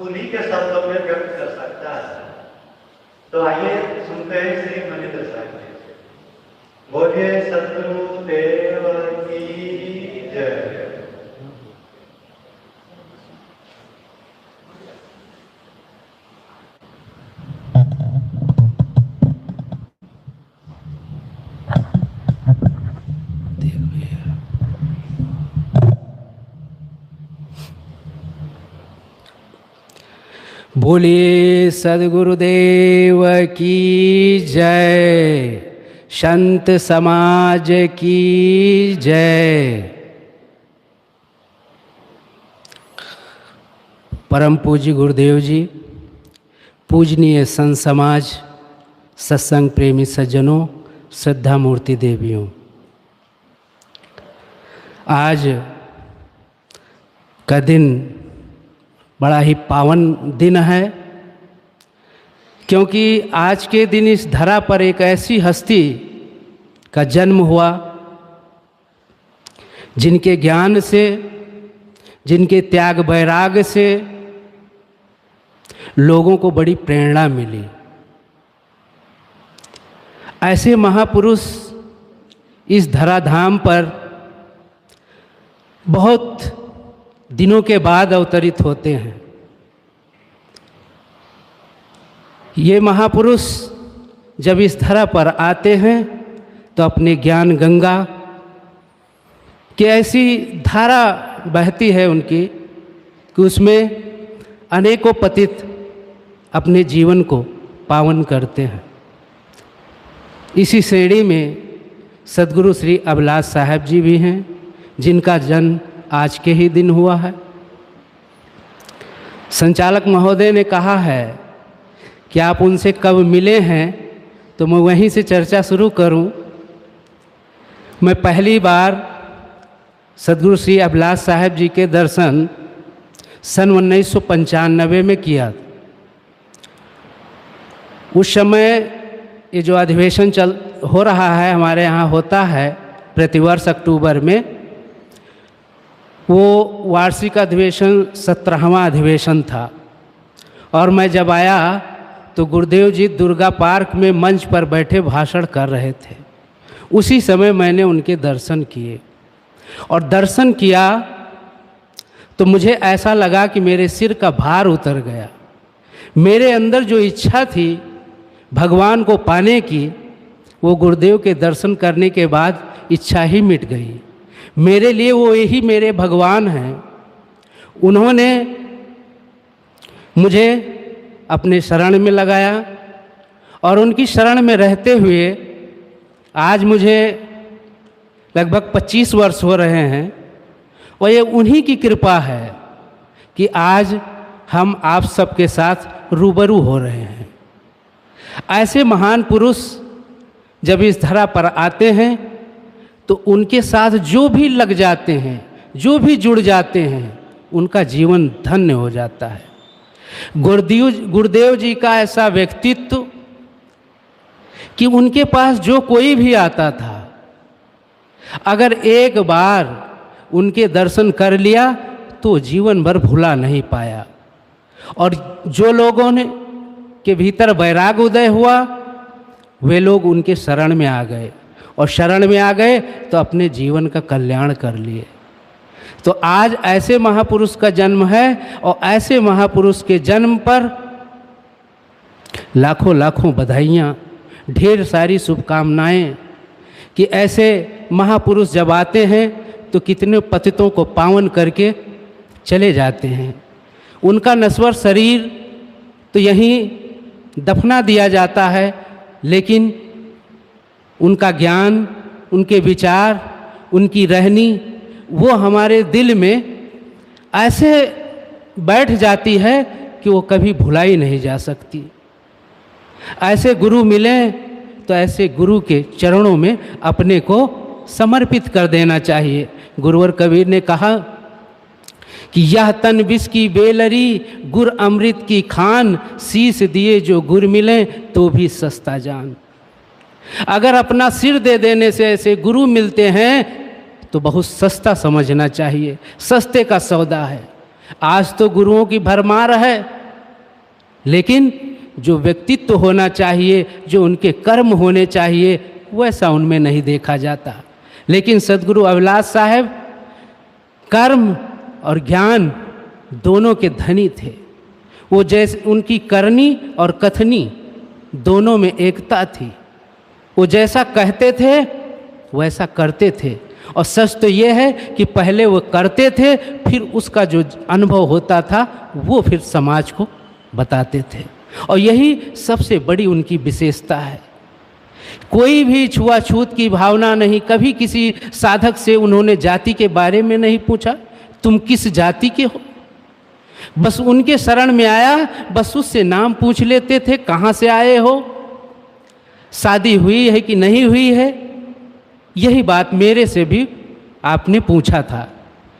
उन्हीं के शब्दों में व्यक्त कर सकता है। तो आइए सुनते हैं श्री मनिंद्र साहब जी। बोलिए सद्गुरु देव की जय। बोलिए सद्गुरुदेव की जय, संत समाज की जय। परम पूज्य गुरुदेव जी, पूजनीय संत समाज, सत्संग प्रेमी सज्जनों, श्रद्धा मूर्ति देवियों, आज का दिन बड़ा ही पावन दिन है, क्योंकि आज के दिन इस धरा पर एक ऐसी हस्ती का जन्म हुआ जिनके ज्ञान से, जिनके त्याग वैराग से लोगों को बड़ी प्रेरणा मिली। ऐसे महापुरुष इस धराधाम पर बहुत दिनों के बाद अवतरित होते हैं। ये महापुरुष जब इस धरा पर आते हैं तो अपने ज्ञान गंगा की ऐसी धारा बहती है उनकी कि उसमें अनेकों पतित अपने जीवन को पावन करते हैं। इसी श्रेणी में सद्गुरु श्री अभिलाष साहब जी भी हैं, जिनका जन्म आज के ही दिन हुआ है। संचालक महोदय ने कहा है कि आप उनसे कब मिले हैं, तो मैं वहीं से चर्चा शुरू करूं। मैं पहली बार सद्गुरु श्री अभिलाष साहब जी के दर्शन सन 1995 में किया। उस समय ये जो अधिवेशन हो रहा है, हमारे यहाँ होता है प्रतिवर्ष अक्टूबर में, वो वार्षिक अधिवेशन 17वां अधिवेशन था। और मैं जब आया तो गुरुदेव जी दुर्गा पार्क में मंच पर बैठे भाषण कर रहे थे। उसी समय मैंने उनके दर्शन किए, और दर्शन किया तो मुझे ऐसा लगा कि मेरे सिर का भार उतर गया। मेरे अंदर जो इच्छा थी भगवान को पाने की, वो गुरुदेव के दर्शन करने के बाद इच्छा ही मिट गई। मेरे लिए वो यही मेरे भगवान हैं। उन्होंने मुझे अपने शरण में लगाया, और उनकी शरण में रहते हुए आज मुझे लगभग 25 वर्ष हो रहे हैं। और ये उन्हीं की कृपा है कि आज हम आप सबके साथ रूबरू हो रहे हैं। ऐसे महान पुरुष जब इस धरा पर आते हैं तो उनके साथ जो भी लग जाते हैं, जो भी जुड़ जाते हैं, उनका जीवन धन्य हो जाता है। गुरुदेव जी का ऐसा व्यक्तित्व कि उनके पास जो कोई भी आता था, अगर एक बार उनके दर्शन कर लिया तो जीवन भर भुला नहीं पाया। और जो लोगों ने के भीतर वैराग उदय हुआ, वे लोग उनके शरण में आ गए, और शरण में आ गए तो अपने जीवन का कल्याण कर लिए। तो आज ऐसे महापुरुष का जन्म है, और ऐसे महापुरुष के जन्म पर लाखों लाखों बधाइयाँ, ढेर सारी शुभकामनाएं कि ऐसे महापुरुष जब आते हैं तो कितने पतितों को पावन करके चले जाते हैं। उनका नश्वर शरीर तो यहीं दफना दिया जाता है, लेकिन उनका ज्ञान, उनके विचार, उनकी रहनी वो हमारे दिल में ऐसे बैठ जाती है कि वो कभी भुलाई नहीं जा सकती। ऐसे गुरु मिलें तो ऐसे गुरु के चरणों में अपने को समर्पित कर देना चाहिए। गुरुवर कबीर ने कहा कि यह तन विष की बेलरी, गुर अमृत की खान, शीश दिए जो गुर मिले तो भी सस्ता जान। अगर अपना सिर दे देने से ऐसे गुरु मिलते हैं तो बहुत सस्ता समझना चाहिए, सस्ते का सौदा है। आज तो गुरुओं की भरमार है, लेकिन जो व्यक्तित्व होना चाहिए, जो उनके कर्म होने चाहिए, वैसा उनमें नहीं देखा जाता। लेकिन सद्गुरु अभिलाष साहब कर्म और ज्ञान दोनों के धनी थे। वो जैसे उनकी करनी और कथनी दोनों में एकता थी। वो जैसा कहते थे वैसा करते थे। और सच तो ये है कि पहले वो करते थे, फिर उसका जो अनुभव होता था वो फिर समाज को बताते थे। और यही सबसे बड़ी उनकी विशेषता है। कोई भी छुआछूत की भावना नहीं। कभी किसी साधक से उन्होंने जाति के बारे में नहीं पूछा, तुम किस जाति के हो। बस उनके शरण में आया, बस उससे नाम पूछ लेते थे, कहाँ से आए हो, शादी हुई है कि नहीं हुई है। यही बात मेरे से भी आपने पूछा था,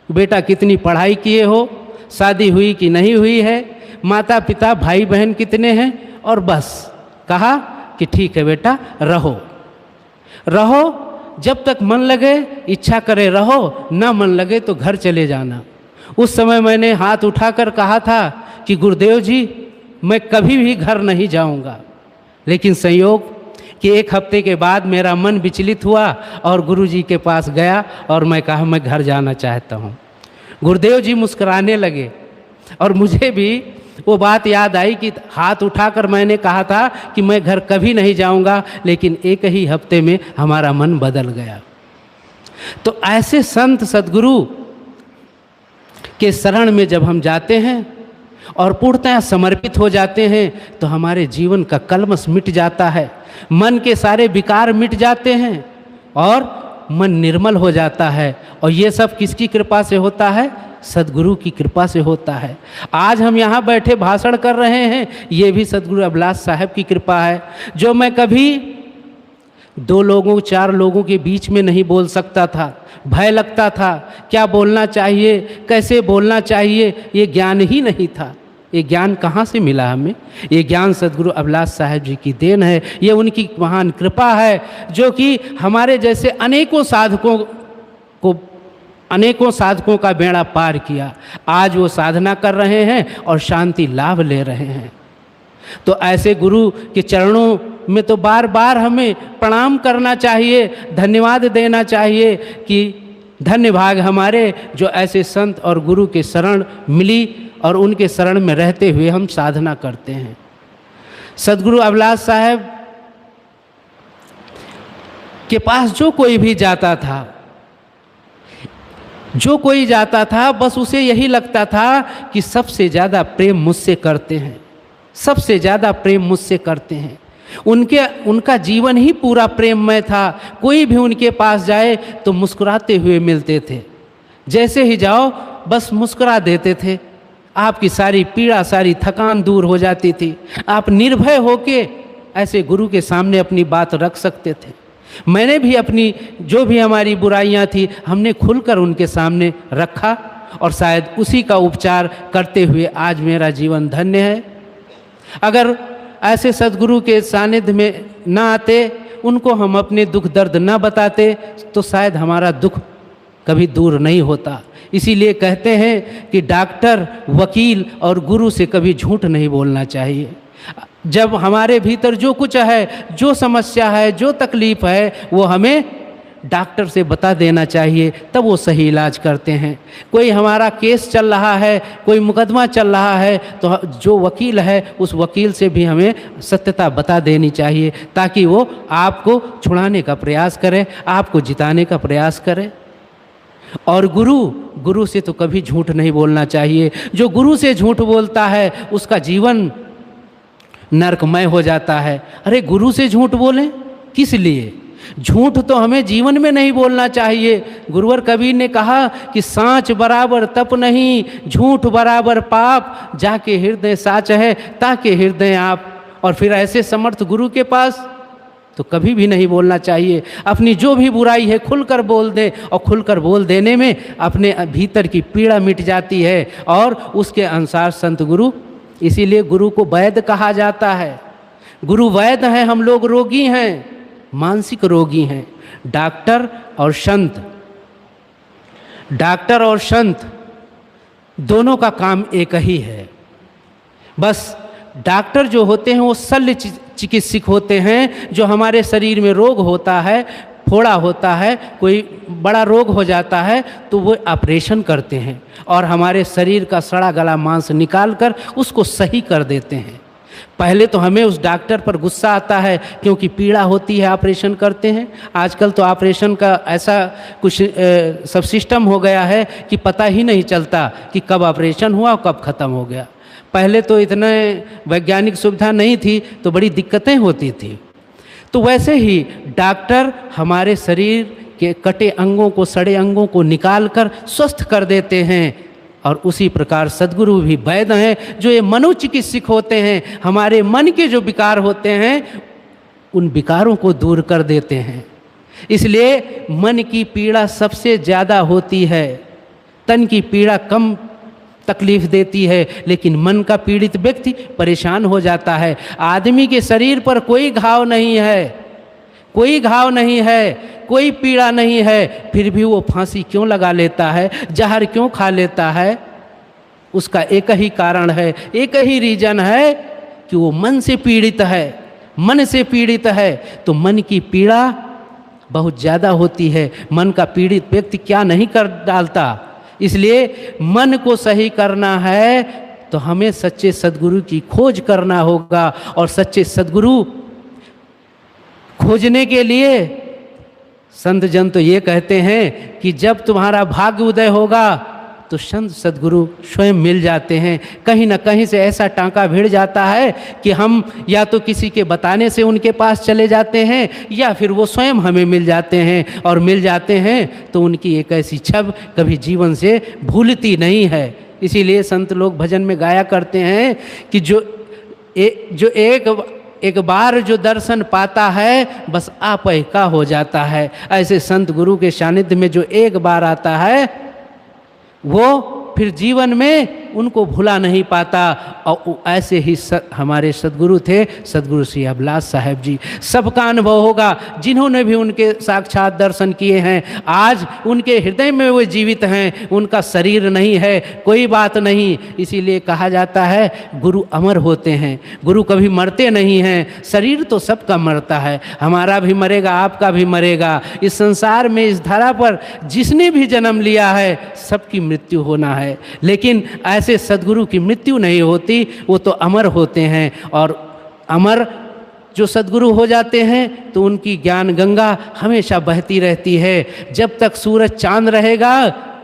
बेटा कितनी पढ़ाई किए हो, शादी हुई कि नहीं हुई है, माता पिता भाई बहन कितने हैं। और बस कहा कि ठीक है बेटा, रहो रहो, जब तक मन लगे इच्छा करे रहो, ना मन लगे तो घर चले जाना। उस समय मैंने हाथ उठाकर कहा था कि गुरुदेव जी मैं कभी भी घर नहीं जाऊंगा। लेकिन संयोग कि एक हफ्ते के बाद मेरा मन विचलित हुआ और गुरुजी के पास गया और मैं कहा मैं घर जाना चाहता हूँ। गुरुदेव जी मुस्कुराने लगे और मुझे भी वो बात याद आई कि हाथ उठाकर मैंने कहा था कि मैं घर कभी नहीं जाऊंगा, लेकिन एक ही हफ्ते में हमारा मन बदल गया। तो ऐसे संत सद्गुरु के शरण में जब हम जाते हैं और पूर्णतः समर्पित हो जाते हैं तो हमारे जीवन का कलमश मिट जाता है, मन के सारे विकार मिट जाते हैं और मन निर्मल हो जाता है। और ये सब किसकी कृपा से होता है? सद्गुरु की कृपा से होता है। आज हम यहाँ बैठे भाषण कर रहे हैं, ये भी सद्गुरु अभिलाष साहब की कृपा है। जो मैं कभी 2 लोगों 4 लोगों के बीच में नहीं बोल सकता था, भय लगता था, क्या बोलना चाहिए, कैसे बोलना चाहिए, ये ज्ञान ही नहीं था। ये ज्ञान कहाँ से मिला हमें? ये ज्ञान सद्गुरु अभिलाष साहब जी की देन है। ये उनकी महान कृपा है जो कि हमारे जैसे अनेकों साधकों का बेड़ा पार किया। आज वो साधना कर रहे हैं और शांति लाभ ले रहे हैं। तो ऐसे गुरु के चरणों में तो बार बार हमें प्रणाम करना चाहिए, धन्यवाद देना चाहिए कि धन्य भाग हमारे जो ऐसे संत और गुरु के शरण मिली और उनके शरण में रहते हुए हम साधना करते हैं। सद्गुरु अभिलाष साहब के पास जो कोई भी जाता था, बस उसे यही लगता था कि सबसे ज़्यादा प्रेम मुझसे करते हैं, सबसे ज़्यादा प्रेम मुझसे करते हैं। उनका जीवन ही पूरा प्रेममय था। कोई भी उनके पास जाए तो मुस्कुराते हुए मिलते थे। जैसे ही जाओ बस मुस्कुरा देते थे। आपकी सारी पीड़ा, सारी थकान दूर हो जाती थी। आप निर्भय होके ऐसे गुरु के सामने अपनी बात रख सकते थे। मैंने भी अपनी जो भी हमारी बुराइयां थी, हमने खुलकर उनके सामने रखा और शायद उसी का उपचार करते हुए आज मेरा जीवन धन्य है। अगर ऐसे सद्गुरु के सानिध्य में ना आते, उनको हम अपने दुख दर्द ना बताते, तो शायद हमारा दुख कभी दूर नहीं होता। इसीलिए कहते हैं कि डॉक्टर, वकील और गुरु से कभी झूठ नहीं बोलना चाहिए। जब हमारे भीतर जो कुछ है, जो समस्या है, जो तकलीफ़ है, वो हमें डॉक्टर से बता देना चाहिए, तब वो सही इलाज करते हैं। कोई हमारा केस चल रहा है, कोई मुकदमा चल रहा है, तो जो वकील है उस वकील से भी हमें सत्यता बता देनी चाहिए, ताकि वो आपको छुड़ाने का प्रयास करे, आपको जिताने का प्रयास करे। और गुरु से तो कभी झूठ नहीं बोलना चाहिए। जो गुरु से झूठ बोलता है उसका जीवन नरकमय हो जाता है। अरे गुरु से झूठ बोलें किस लिए? झूठ तो हमें जीवन में नहीं बोलना चाहिए। गुरुवर कबीर ने कहा कि सांच बराबर तप नहीं, झूठ बराबर पाप, जाके हृदय साच है ताके हृदय आप। और फिर ऐसे समर्थ गुरु के पास तो कभी भी नहीं बोलना चाहिए। अपनी जो भी बुराई है खुलकर बोल दें, और खुलकर बोल देने में अपने भीतर की पीड़ा मिट जाती है और उसके अनुसार संत गुरु, इसीलिए गुरु को वैद्य कहा जाता है। गुरु वैद्य हैं, हम लोग रोगी हैं, मानसिक रोगी हैं। डॉक्टर और संत दोनों का काम एक ही है। बस डॉक्टर जो होते हैं वो शल्य चिकित्सक होते हैं। जो हमारे शरीर में रोग होता है, फोड़ा होता है, कोई बड़ा रोग हो जाता है तो वो ऑपरेशन करते हैं और हमारे शरीर का सड़ा गला मांस निकाल कर उसको सही कर देते हैं। पहले तो हमें उस डॉक्टर पर गुस्सा आता है क्योंकि पीड़ा होती है, ऑपरेशन करते हैं। आजकल तो ऑपरेशन का ऐसा कुछ सब सिस्टम हो गया है कि पता ही नहीं चलता कि कब ऑपरेशन हुआ और कब ख़त्म हो गया। पहले तो इतने वैज्ञानिक सुविधा नहीं थी तो बड़ी दिक्कतें होती थी। तो वैसे ही डॉक्टर हमारे शरीर के कटे अंगों को, सड़े अंगों को निकाल कर स्वस्थ कर देते हैं और उसी प्रकार सद्गुरु भी वैद्य हैं जो ये मनोचिकित्सक होते हैं। हमारे मन के जो विकार होते हैं उन विकारों को दूर कर देते हैं। इसलिए मन की पीड़ा सबसे ज़्यादा होती है। तन की पीड़ा कम तकलीफ देती है लेकिन मन का पीड़ित व्यक्ति परेशान हो जाता है। आदमी के शरीर पर कोई घाव नहीं है, कोई घाव नहीं है, कोई पीड़ा नहीं है, फिर भी वो फांसी क्यों लगा लेता है, जहर क्यों खा लेता है? उसका एक ही कारण है, एक ही रीजन है कि वो मन से पीड़ित है। मन से पीड़ित है तो मन की पीड़ा बहुत ज़्यादा होती है। मन का पीड़ित व्यक्ति क्या नहीं कर डालता। इसलिए मन को सही करना है तो हमें सच्चे सद्गुरु की खोज करना होगा और सच्चे सद्गुरु खोजने के लिए संत जन तो ये कहते हैं कि जब तुम्हारा भाग्य उदय होगा तो संत सद्गुरु स्वयं मिल जाते हैं। कहीं ना कहीं से ऐसा टांका भिड़ जाता है कि हम या तो किसी के बताने से उनके पास चले जाते हैं या फिर वो स्वयं हमें मिल जाते हैं। और मिल जाते हैं तो उनकी एक ऐसी छब कभी जीवन से भूलती नहीं है। इसीलिए संत लोग भजन में गाया करते हैं कि जो एक बार जो दर्शन पाता है बस आपै का हो जाता है। ऐसे संत गुरु के सानिध्य में जो एक बार आता है वो फिर जीवन में उनको भुला नहीं पाता। और ऐसे ही हमारे सद्गुरु थे, सद्गुरु श्री अभिलाष साहेब जी। सबका अनुभव होगा जिन्होंने भी उनके साक्षात दर्शन किए हैं। आज उनके हृदय में वो जीवित हैं, उनका शरीर नहीं है, कोई बात नहीं। इसीलिए कहा जाता है गुरु अमर होते हैं, गुरु कभी मरते नहीं हैं। शरीर तो सबका मरता है, हमारा भी मरेगा, आपका भी मरेगा। इस संसार में, इस धरा पर जिसने भी जन्म लिया है सबकी मृत्यु होना है, लेकिन ऐसे सद्गुरु की मृत्यु नहीं होती, वो तो अमर होते हैं। और अमर जो सद्गुरु हो जाते हैं तो उनकी ज्ञान गंगा हमेशा बहती रहती है। जब तक सूरज चांद रहेगा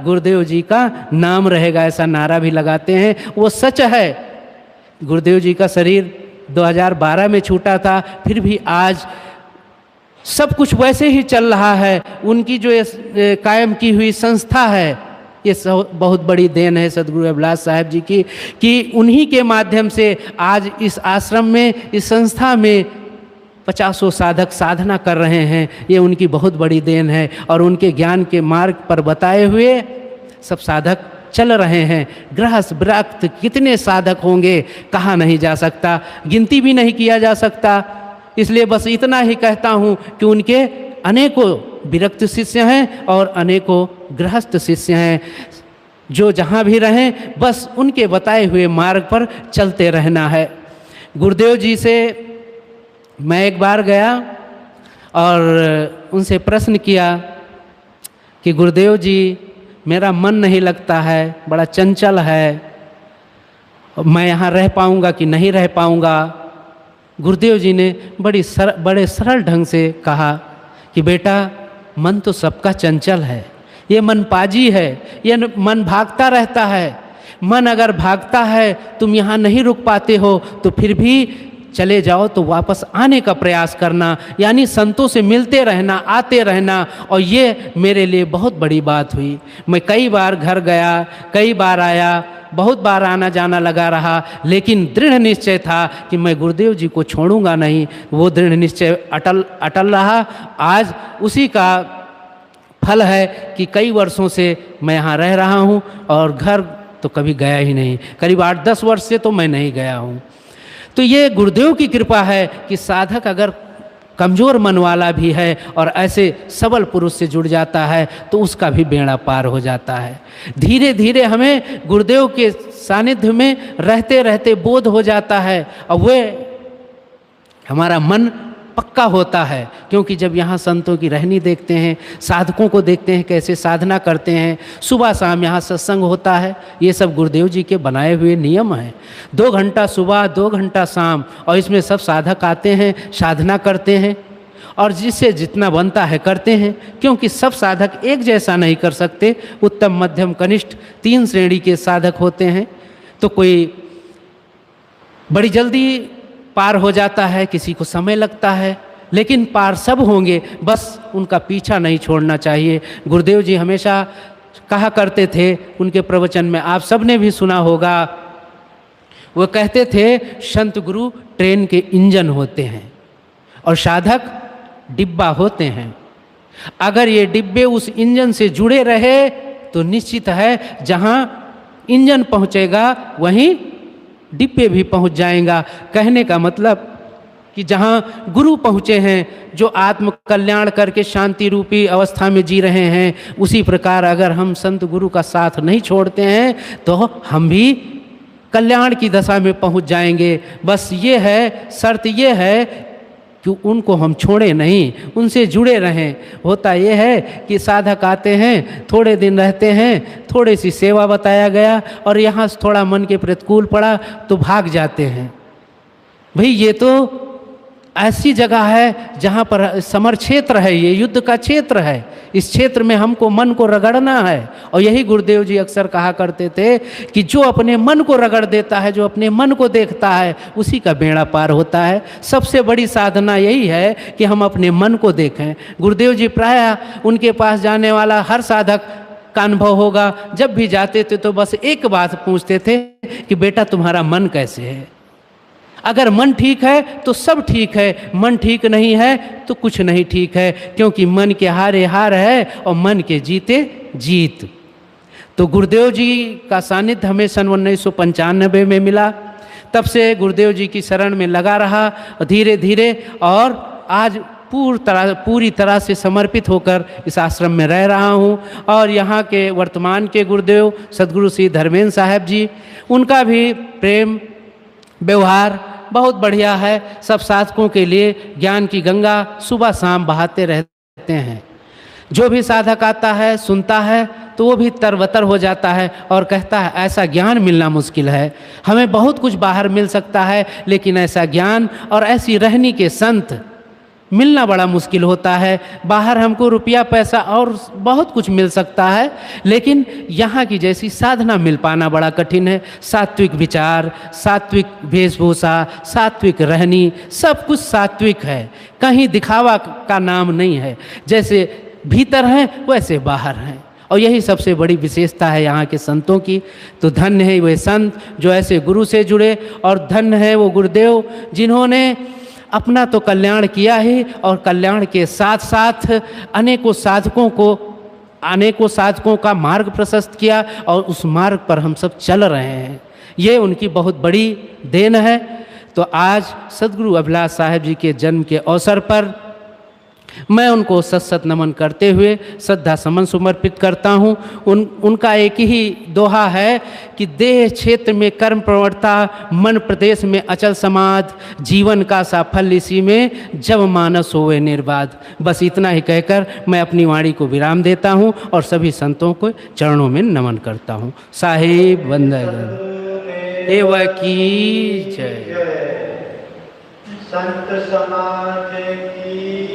गुरुदेव जी का नाम रहेगा, ऐसा नारा भी लगाते हैं। वो सच है। गुरुदेव जी का शरीर 2012 में छूटा था, फिर भी आज सब कुछ वैसे ही चल रहा है। उनकी जो कायम की हुई संस्था है, ये बहुत बड़ी देन है सद्गुरु अभिलाष साहेब जी की, कि उन्हीं के माध्यम से आज इस आश्रम में, इस संस्था में 50 साधक साधना कर रहे हैं। ये उनकी बहुत बड़ी देन है। और उनके ज्ञान के मार्ग पर बताए हुए सब साधक चल रहे हैं। गृहस्थ विरक्त कितने साधक होंगे कहा नहीं जा सकता, गिनती भी नहीं किया जा सकता। इसलिए बस इतना ही कहता हूँ कि उनके अनेकों विरक्त शिष्य हैं और अनेकों गृहस्थ शिष्य हैं। जो जहाँ भी रहें बस उनके बताए हुए मार्ग पर चलते रहना है। गुरुदेव जी से मैं एक बार गया और उनसे प्रश्न किया कि गुरुदेव जी मेरा मन नहीं लगता है, बड़ा चंचल है, मैं यहाँ रह पाऊँगा कि नहीं रह पाऊँगा। गुरुदेव जी ने बड़े सरल ढंग से कहा कि बेटा मन तो सबका चंचल है, ये मन पाजी है, ये मन भागता रहता है। मन अगर भागता है, तुम यहाँ नहीं रुक पाते हो तो फिर भी चले जाओ तो वापस आने का प्रयास करना, यानी संतों से मिलते रहना, आते रहना। और ये मेरे लिए बहुत बड़ी बात हुई। मैं कई बार घर गया, कई बार आया, बहुत बार आना जाना लगा रहा, लेकिन दृढ़ निश्चय था कि मैं गुरुदेव जी को छोड़ूंगा नहीं। वो दृढ़ निश्चय अटल रहा। आज उसी का फल है कि कई वर्षों से मैं यहाँ रह रहा हूँ और घर तो कभी गया ही नहीं। करीब 8-10 वर्ष से तो मैं नहीं गया हूँ। तो ये गुरुदेव की कृपा है कि साधक अगर कमज़ोर मन वाला भी है और ऐसे सबल पुरुष से जुड़ जाता है तो उसका भी बेड़ा पार हो जाता है। धीरे धीरे हमें गुरुदेव के सानिध्य में रहते रहते बोध हो जाता है और वह हमारा मन पक्का होता है, क्योंकि जब यहाँ संतों की रहनी देखते हैं, साधकों को देखते हैं कैसे साधना करते हैं, सुबह शाम यहाँ सत्संग होता है, ये सब गुरुदेव जी के बनाए हुए नियम हैं। 2 घंटा सुबह 2 घंटा शाम, और इसमें सब साधक आते हैं, साधना करते हैं और जिससे जितना बनता है करते हैं, क्योंकि सब साधक एक जैसा नहीं कर सकते। उत्तम मध्यम कनिष्ठ 3 श्रेणी के साधक होते हैं। तो कोई बड़ी जल्दी पार हो जाता है, किसी को समय लगता है, लेकिन पार सब होंगे, बस उनका पीछा नहीं छोड़ना चाहिए। गुरुदेव जी हमेशा कहा करते थे, उनके प्रवचन में आप सब ने भी सुना होगा, वो कहते थे संत गुरु ट्रेन के इंजन होते हैं और साधक डिब्बा होते हैं। अगर ये डिब्बे उस इंजन से जुड़े रहे तो निश्चित है जहाँ इंजन पहुँचेगा वहीं डिब्बे भी पहुंच जाएगा। कहने का मतलब कि जहाँ गुरु पहुँचे हैं, जो आत्म कल्याण करके शांति रूपी अवस्था में जी रहे हैं, उसी प्रकार अगर हम संत गुरु का साथ नहीं छोड़ते हैं तो हम भी कल्याण की दशा में पहुँच जाएंगे। बस ये है, शर्त ये है कि उनको हम छोड़े नहीं, उनसे जुड़े रहें। होता ये है कि साधक आते हैं, थोड़े दिन रहते हैं, थोड़ी सी सेवा बताया गया और यहाँ से थोड़ा मन के प्रतिकूल पड़ा तो भाग जाते हैं। भाई ये तो ऐसी जगह है जहाँ पर समर क्षेत्र है, ये युद्ध का क्षेत्र है, इस क्षेत्र में हमको मन को रगड़ना है। और यही गुरुदेव जी अक्सर कहा करते थे कि जो अपने मन को रगड़ देता है, जो अपने मन को देखता है, उसी का बेड़ा पार होता है। सबसे बड़ी साधना यही है कि हम अपने मन को देखें। गुरुदेव जी प्रायः उनके पास जाने वाला हर साधक का अनुभव होगा, जब भी जाते थे तो बस एक बात पूछते थे कि बेटा तुम्हारा मन कैसे है। अगर मन ठीक है तो सब ठीक है, मन ठीक नहीं है तो कुछ नहीं ठीक है, क्योंकि मन के हारे हार है और मन के जीते जीत। तो गुरुदेव जी का सानिध्य हमें सन 1995 में मिला। तब से गुरुदेव जी की शरण में लगा रहा धीरे धीरे, और आज पूरी तरह से समर्पित होकर इस आश्रम में रह रहा हूँ। और यहाँ के वर्तमान के गुरुदेव सद्गुरु श्री धर्मेंद्र साहब जी, उनका भी प्रेम व्यवहार बहुत बढ़िया है। सब साधकों के लिए ज्ञान की गंगा सुबह शाम बहाते रहते हैं। जो भी साधक आता है सुनता है तो वो भी तरबतर हो जाता है और कहता है ऐसा ज्ञान मिलना मुश्किल है। हमें बहुत कुछ बाहर मिल सकता है, लेकिन ऐसा ज्ञान और ऐसी रहनी के संत मिलना बड़ा मुश्किल होता है। बाहर हमको रुपया पैसा और बहुत कुछ मिल सकता है, लेकिन यहाँ की जैसी साधना मिल पाना बड़ा कठिन है। सात्विक विचार, सात्विक वेशभूषा, सात्विक रहनी, सब कुछ सात्विक है, कहीं दिखावा का नाम नहीं है। जैसे भीतर हैं वैसे बाहर हैं, और यही सबसे बड़ी विशेषता है यहाँ के संतों की। तो धन्य है वे संत जो ऐसे गुरु से जुड़े, और धन्य है वो गुरुदेव जिन्होंने अपना तो कल्याण किया ही, और कल्याण के साथ साथ अनेकों साधकों का मार्ग प्रशस्त किया, और उस मार्ग पर हम सब चल रहे हैं। ये उनकी बहुत बड़ी देन है। तो आज सद्गुरु अभिलाष साहब जी के जन्म के अवसर पर मैं उनको सत नमन करते हुए श्रद्धा समन समर्पित करता हूँ। उनका एक ही दोहा है कि देह क्षेत्र में कर्म प्रवणता, मन प्रदेश में अचल समाध, जीवन का साफल्य इसी में जब मानस होवे निर्बाध। बस इतना ही कहकर मैं अपनी वाणी को विराम देता हूँ और सभी संतों को चरणों में नमन करता हूँ। साहिब वंदन एव की जय। संत समाज की